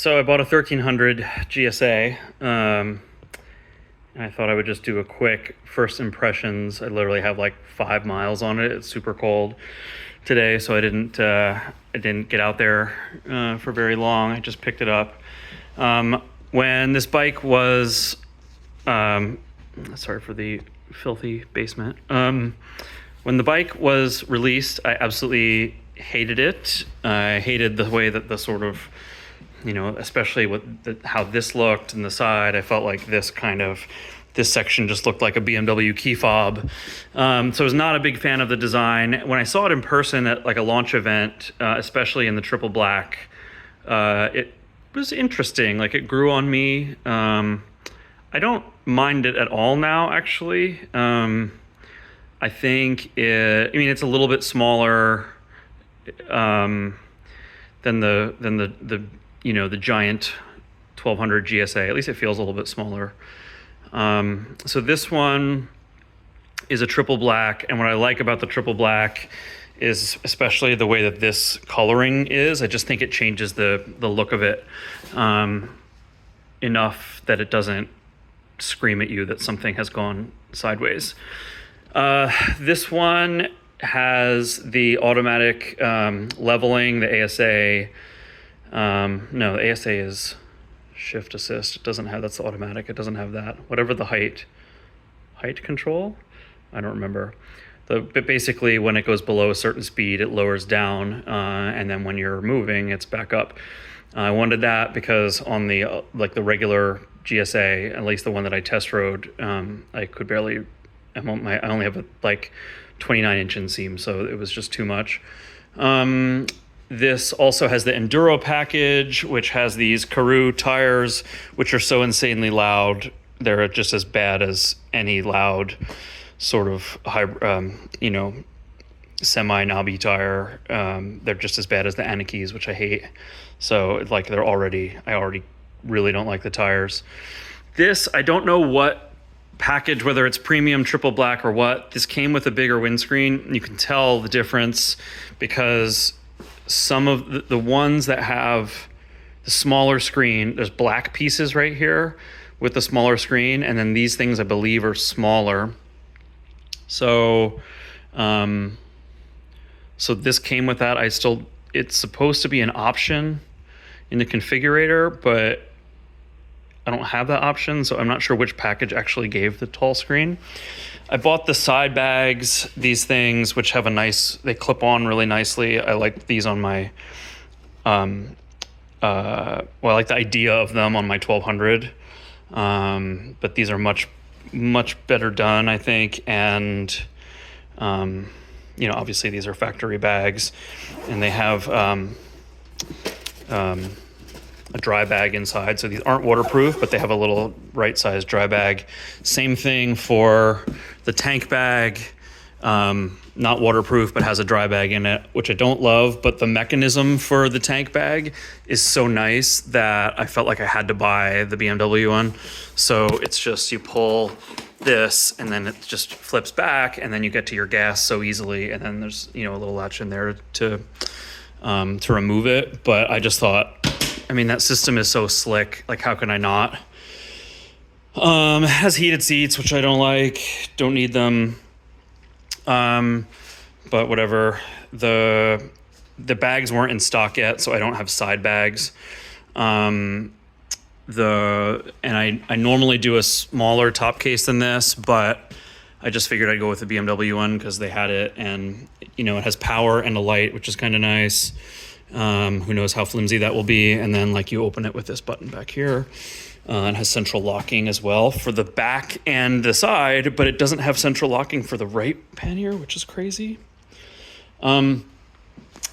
So I bought a 1300 GSA, and I thought I would just do a quick first impressions. I literally have like 5 miles on it. It's super cold today, so I didn't get out there for very long. I just picked it up. When this bike was, sorry for the filthy basement. When the bike was released, I absolutely hated it. I hated the way that the sort of, especially with how this looked and the side. I felt like this section just looked like a BMW key fob. So I was not a big fan of the design. When I saw it in person at like a launch event, especially in the triple black, it was interesting. Like, it grew on me. I don't mind it at all now, actually. I think it's a little bit smaller than the giant 1200 GSA. At least it feels a little bit smaller. So this one is a triple black, and what I like about the triple black is especially the way that this coloring is. I just think it changes the look of it enough that it doesn't scream at you that something has gone sideways. This one has the automatic leveling, the ASA. No, the ASA is shift assist. It doesn't have, that's the automatic. It doesn't have that. Whatever the height control? I don't remember. But basically, when it goes below a certain speed, it lowers down, and then when you're moving, it's back up. I wanted that because on the the regular GSA, at least the one that I test rode, I could barely. I only have a 29-inch inseam, so it was just too much. This also has the Enduro Package, which has these Karoo tires, which are so insanely loud. They're just as bad as any loud sort of semi-knobby tire. They're just as bad as the Anakis, which I hate. So I already really don't like the tires. This, I don't know what package, whether it's premium, triple black, or what. This came with a bigger windscreen. You can tell the difference because some of the ones that have the smaller screen, there's black pieces right here with the smaller screen, and then these things I believe are smaller. So so this came with that. It's supposed to be an option in the configurator, but I don't have that option, so I'm not sure which package actually gave the tall screen. I bought the side bags, these things, which have they clip on really nicely. I like these on my, I like the idea of them on my 1200. But these are much, much better done, I think. And, obviously these are factory bags, and they have, a dry bag inside. So these aren't waterproof, but they have a little right-sized dry bag. Same thing for the tank bag, not waterproof, but has a dry bag in it, which I don't love, but the mechanism for the tank bag is so nice that I felt like I had to buy the BMW one. So it's just, you pull this and then it just flips back, and then you get to your gas so easily. And then there's, a little latch in there to remove it. But I just thought, that system is so slick. Like, how can I not? It has heated seats, which I don't like. Don't need them. But whatever. The bags weren't in stock yet, so I don't have side bags. I normally do a smaller top case than this, but I just figured I'd go with the BMW one because they had it, and it has power and a light, which is kind of nice. Who knows how flimsy that will be. And then you open it with this button back here. It has central locking as well for the back and the side, but it doesn't have central locking for the right pannier, which is crazy.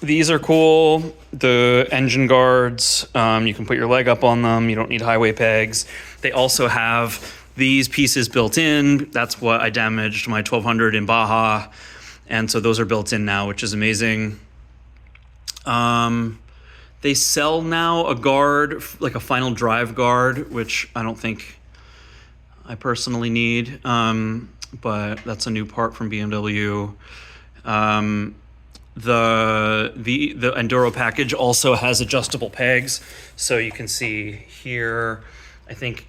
These are cool. The engine guards, you can put your leg up on them. You don't need highway pegs. They also have these pieces built in. That's what I damaged my 1200 in Baja. And so those are built in now, which is amazing. They sell now a guard, like a final drive guard, which I don't think I personally need, but that's a new part from BMW. the Enduro Package also has adjustable pegs, so you can see here.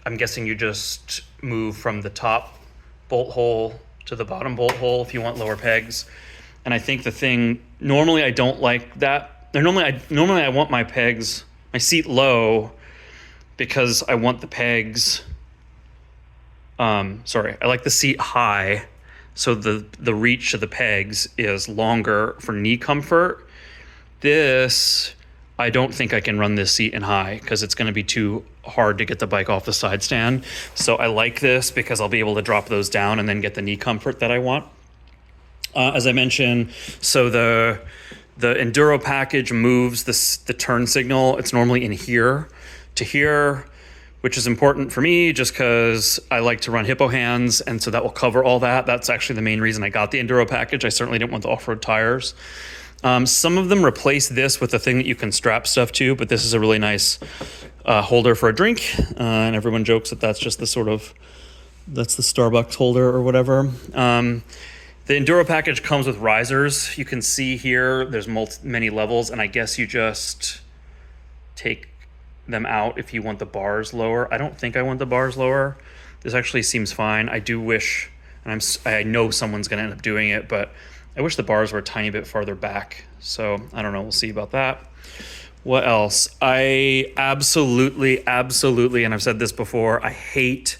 I'm guessing you just move from the top bolt hole to the bottom bolt hole if you want lower pegs. And I think the thing, normally I don't like that. Normally I want my pegs, my seat low, because I want the pegs. I like the seat high, so the reach of the pegs is longer for knee comfort. This, I don't think I can run this seat in high because it's going to be too hard to get the bike off the side stand. So I like this because I'll be able to drop those down and then get the knee comfort that I want. As I mentioned, so the Enduro Package moves the turn signal. It's normally in here to here, which is important for me just because I like to run hippo hands, and so that will cover all that. That's actually the main reason I got the Enduro Package. I certainly didn't want the off-road tires. Some of them replace this with a thing that you can strap stuff to, but this is a really nice holder for a drink, and everyone jokes that that's just that's the Starbucks holder or whatever. The Enduro Package comes with risers. You can see here there's many levels, and I guess you just take them out if you want the bars lower. I don't think I want the bars lower. This actually seems fine. I do wish, and I know someone's going to end up doing it, but I wish the bars were a tiny bit farther back. So I don't know. We'll see about that. What else? I absolutely, and I've said this before, I hate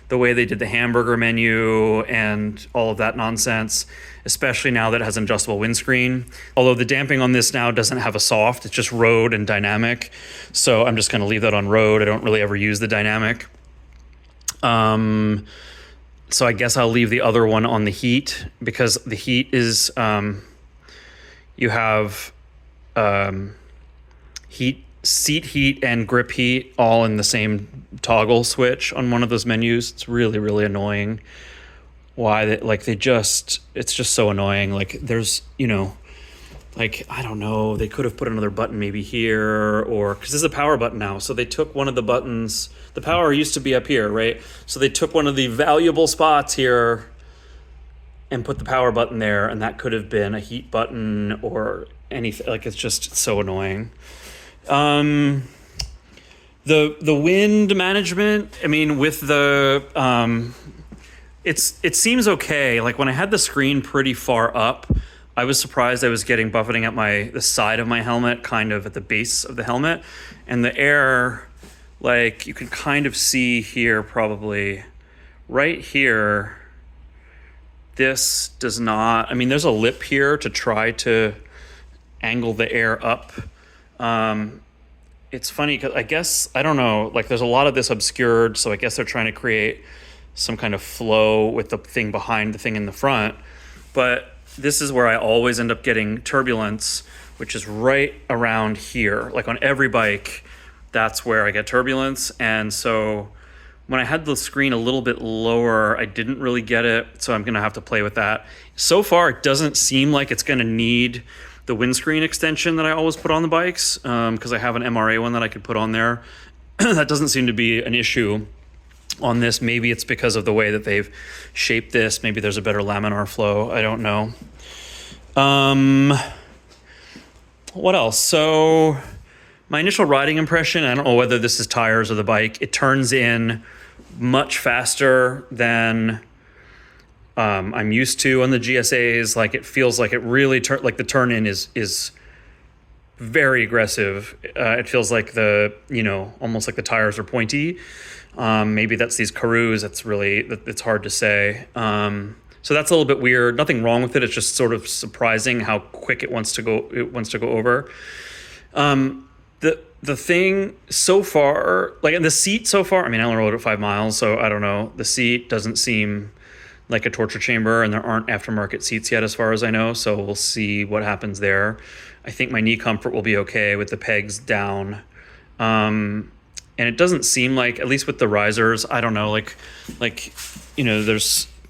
the way they did the Hamburger Menu and all of that nonsense, especially now that it has an adjustable windscreen. Although the damping on this now doesn't have a soft, it's just road and dynamic. So I'm just going to leave that on road. I don't really ever use the dynamic. So I guess I'll leave the other one on the heat, because the heat is, you have seat heat and grip heat all in the same toggle switch on one of those menus. It's really, really annoying. It's just so annoying. Like there's, I don't know, they could have put another button maybe here, or, because this is a power button now. So they took one of the buttons, the power used to be up here, right? So they took one of the valuable spots here and put the power button there, and that could have been a heat button or anything. Like, it's just so annoying. The wind management, I mean, with the, it seems okay. Like when I had the screen pretty far up, I was surprised I was getting buffeting at the side of my helmet, kind of at the base of the helmet. And the air, like you can kind of see here, probably right here, this does not, I mean, there's a lip here to try to angle the air up. It's funny because I guess, I don't know, like there's a lot of this obscured, so I guess they're trying to create some kind of flow with the thing behind the thing in the front. But this is where I always end up getting turbulence, which is right around here. Like on every bike, that's where I get turbulence. And so when I had the screen a little bit lower, I didn't really get it. So I'm gonna have to play with that. So far, it doesn't seem like it's gonna need the windscreen extension that I always put on the bikes, because I have an MRA one that I could put on there. That doesn't seem to be an issue on this. Maybe it's because of the way that they've shaped this. Maybe there's a better laminar flow. I don't know. What else? So my initial riding impression, I don't know whether this is tires or the bike, it turns in much faster than I'm used to on the GSAs. Like it feels like it really like the turn in is very aggressive. It feels like almost like the tires are pointy. Maybe that's these Karoos. It's hard to say. So that's a little bit weird. Nothing wrong with it. It's just sort of surprising how quick it wants to go over. The thing so far, like in the seat so far, I mean, I only rode it 5 miles, so I don't know. The seat doesn't seem like a torture chamber, and there aren't aftermarket seats yet as far as I know, so we'll see what happens there. I think my knee comfort will be okay with the pegs down. And it doesn't seem like, at least with the risers, I don't know,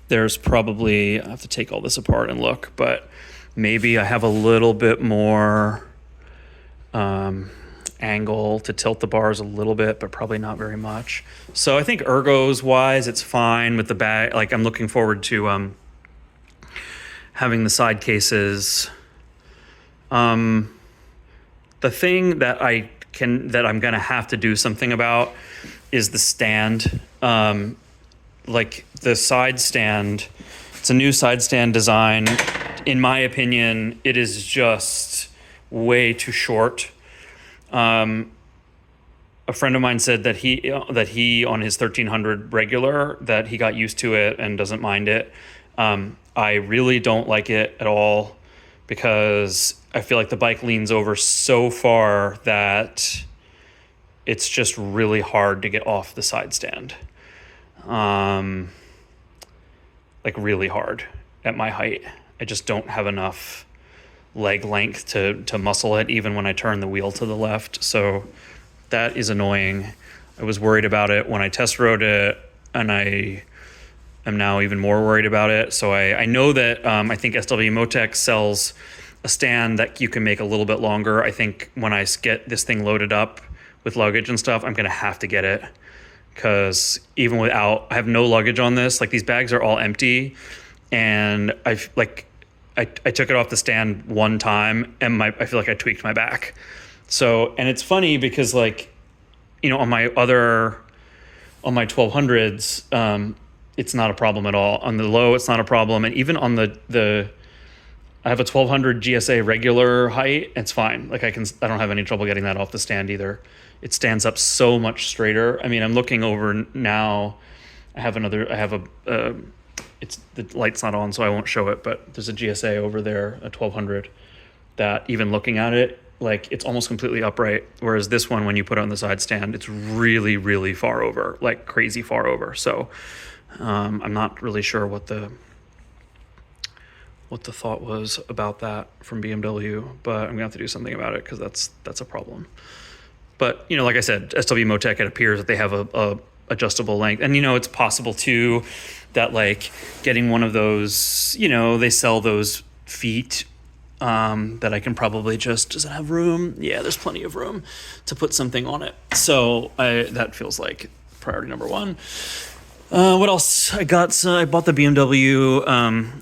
there's probably, I have to take all this apart and look, but maybe I have a little bit more angle to tilt the bars a little bit, but probably not very much. So I think ergos wise, it's fine with the bag. Like I'm looking forward to having the side cases The thing that I'm gonna have to do something about is the stand. Like the side stand, it's a new side stand design. In my opinion, it is just way too short. A friend of mine said that he on his 1300 regular, that he got used to it and doesn't mind it. I really don't like it at all, because I feel like the bike leans over so far that it's just really hard to get off the side stand. Like really hard at my height. I just don't have enough leg length to muscle it, even when I turn the wheel to the left. So that is annoying. I was worried about it when I test rode it, and I am now even more worried about it. So I know that I think SW Motec sells a stand that you can make a little bit longer. I think when I get this thing loaded up with luggage and stuff, I'm gonna have to get it, because even without, I have no luggage on this. Like, these bags are all empty, and I took it off the stand one time, and I feel like I tweaked my back. So, and it's funny because, like, you know, on my 1200s, it's not a problem at all. On the low, it's not a problem. And even on the I have a 1200 GSA regular height, it's fine. Like, I don't have any trouble getting that off the stand either. It stands up so much straighter. I mean, I'm looking over now. The light's not on, so I won't show it, but there's a GSA over there, a 1200, that even looking at it, like, it's almost completely upright. Whereas this one, when you put it on the side stand, it's really, really far over, like crazy far over. So I'm not really sure what the thought was about that from BMW, but I'm gonna have to do something about it, because that's a problem. But, you know, like I said, SW Motec, it appears that they have a adjustable length. And, you know, it's possible too that, like, getting one of those, you know, they sell those feet that I can probably just, does it have room? Yeah, there's plenty of room to put something on it. So that feels like priority number one. What else? I bought the BMW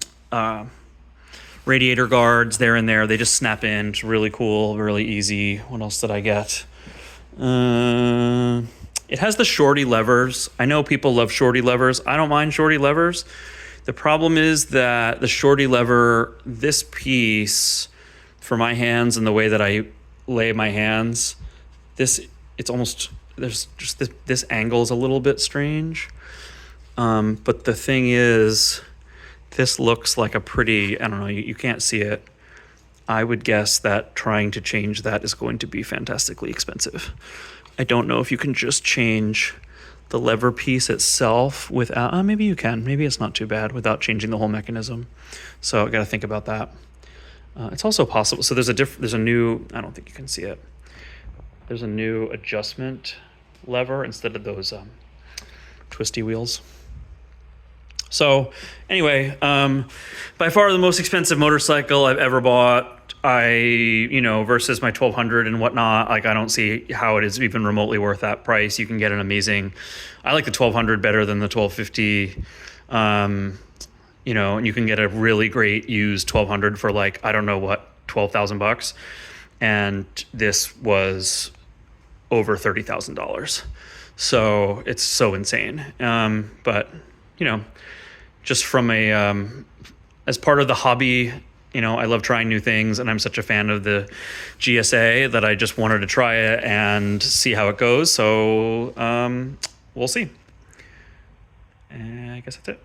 Radiator Guards there and there. They just snap in. It's really cool, really easy. What else did I get? It has the Shorty Levers. I know people love Shorty Levers. I don't mind Shorty Levers. The problem is that the Shorty Lever, this piece for my hands and the way that I lay my hands, there's just this angle is a little bit strange. But the thing is, this looks like a pretty, I don't know, you can't see it. I would guess that trying to change that is going to be fantastically expensive. I don't know if you can just change the lever piece itself without, maybe you can, maybe it's not too bad without changing the whole mechanism. So I got to think about that. It's also possible. So there's a new, I don't think you can see it. There's a new adjustment lever instead of those twisty wheels. So anyway, by far the most expensive motorcycle I've ever bought. Versus my 1200 and whatnot, like, I don't see how it is even remotely worth that price. You can get I like the 1200 better than the 1250. And you can get a really great used 1200 for, like, I don't know what, $12,000. And this was over $30,000. So it's so insane. But, just from as part of the hobby, I love trying new things, and I'm such a fan of the GSA that I just wanted to try it and see how it goes. So we'll see. And I guess that's it.